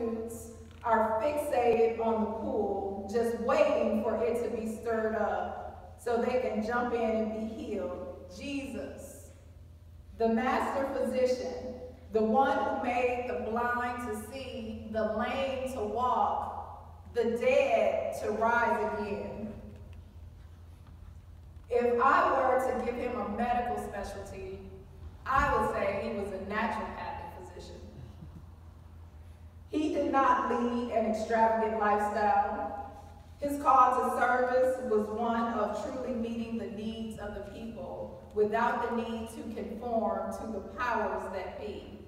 multitudes are fixated on the pool, just waiting for it to be stirred up so they can jump in and be healed. Jesus, the master physician, the one who made the blind to see, the lame to walk, the dead to rise again. If I were to give him a medical specialty, I would say he was a naturopathic physician. He did not lead an extravagant lifestyle. His call to service was one of truly meeting the needs of the people without the need to conform to the powers that be,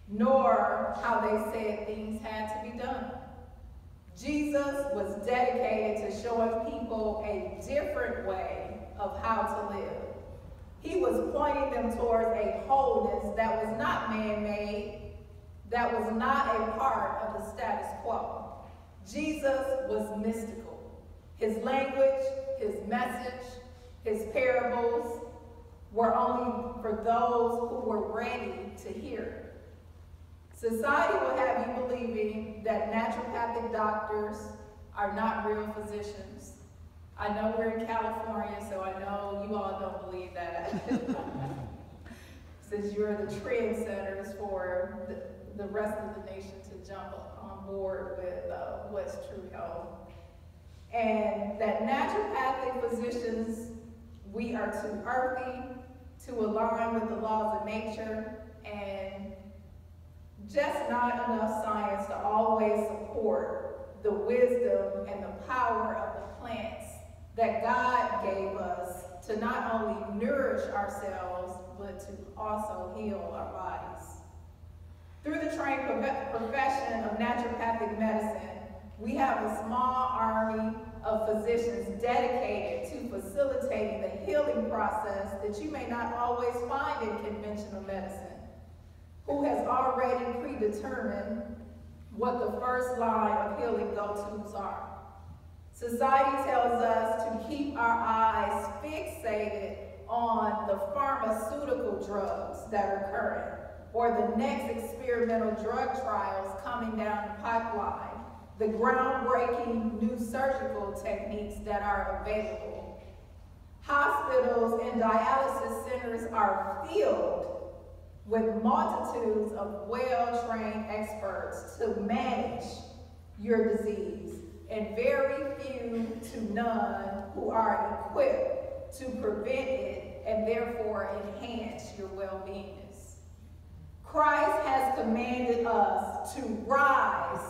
nor how they said things had to be done. Jesus was dedicated to showing people a different way of how to live. He was pointing them towards a wholeness that was not man-made, that was not a part of the status quo. Jesus was mystical. His language, his message, his parables were only for those who were ready to hear it. Society will have you believing that naturopathic doctors are not real physicians. I know we're in California, so I know you all don't believe that. Since you're the trendsetters for the rest of the nation to jump on board with what's true health. And that naturopathic physicians, we are too earthy to align with the laws of nature, and just not enough science to always support the wisdom and the power of the plants that God gave us to not only nourish ourselves, but to also heal our bodies. Through the trained profession of naturopathic medicine, we have a small army of physicians dedicated to facilitating the healing process that you may not always find in conventional medicine, who has already predetermined what the first line of healing go-tos are. Society tells us to keep our eyes fixated on the pharmaceutical drugs that are current, or the next experimental drug trials coming down the pipeline, the groundbreaking new surgical techniques that are available. Hospitals and dialysis centers are filled with multitudes of well-trained experts to manage your disease, and very few to none who are equipped to prevent it and therefore enhance your well-being. Christ has commanded us to rise,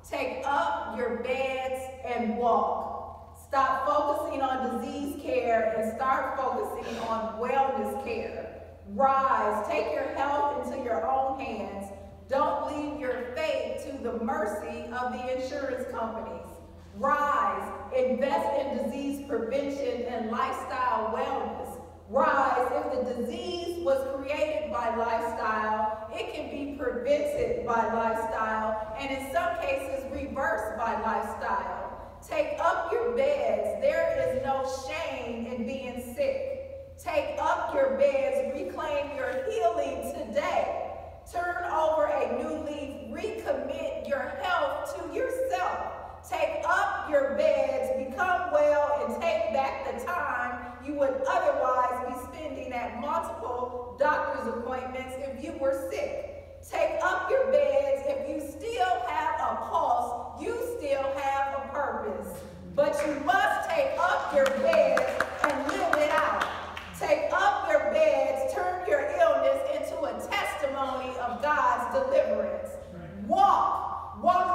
take up your beds and walk. Stop focusing on disease care and start focusing on wellness care. Rise, take your health into your own hands. Don't leave your fate to the mercy of the insurance companies. Rise, invest in disease prevention and lifestyle wellness. Rise, if the disease was created by lifestyle, it can be prevented by lifestyle, and in some cases reversed by lifestyle. Take up your beds. There is no shame in being sick. Take up your beds, reclaim your healing today. Turn over a new leaf, recommit your health to yourself. Take up your beds, become well, and take back the time you would otherwise be spending at multiple doctor's appointments if you were sick. Take up your beds. If you still have a pulse, you still have a purpose. But you must take up your beds and live it out. Take up your beds, turn your illness into a testimony of God's deliverance. Walk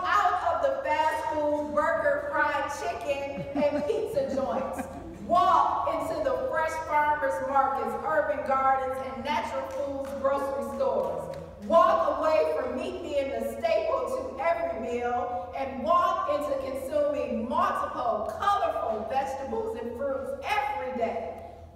out of the fast food, burger, fried chicken, and pizza joints. Walk into the fresh farmers markets, urban gardens, and natural foods grocery stores. Walk away from meat being the staple to every meal, and walk into consuming multiple, colorful vegetables and fruits every day.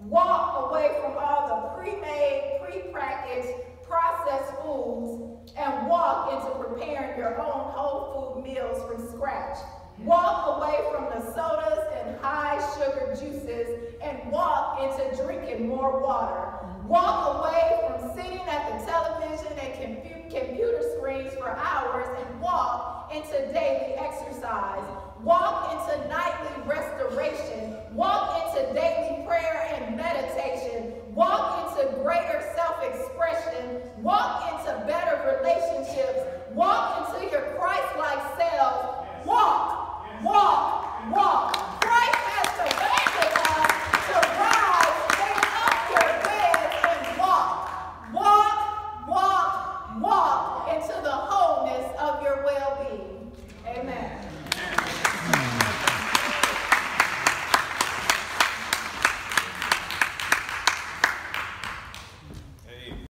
Walk away from all the pre-made, pre-packaged, processed foods, and walk into preparing your own whole food meals from scratch. Walk away from the sodas and high sugar juices and walk into drinking more water. Walk away from sitting at the television and computer screens for for hours and walk into daily exercise. Walk into nightly restoration. Walk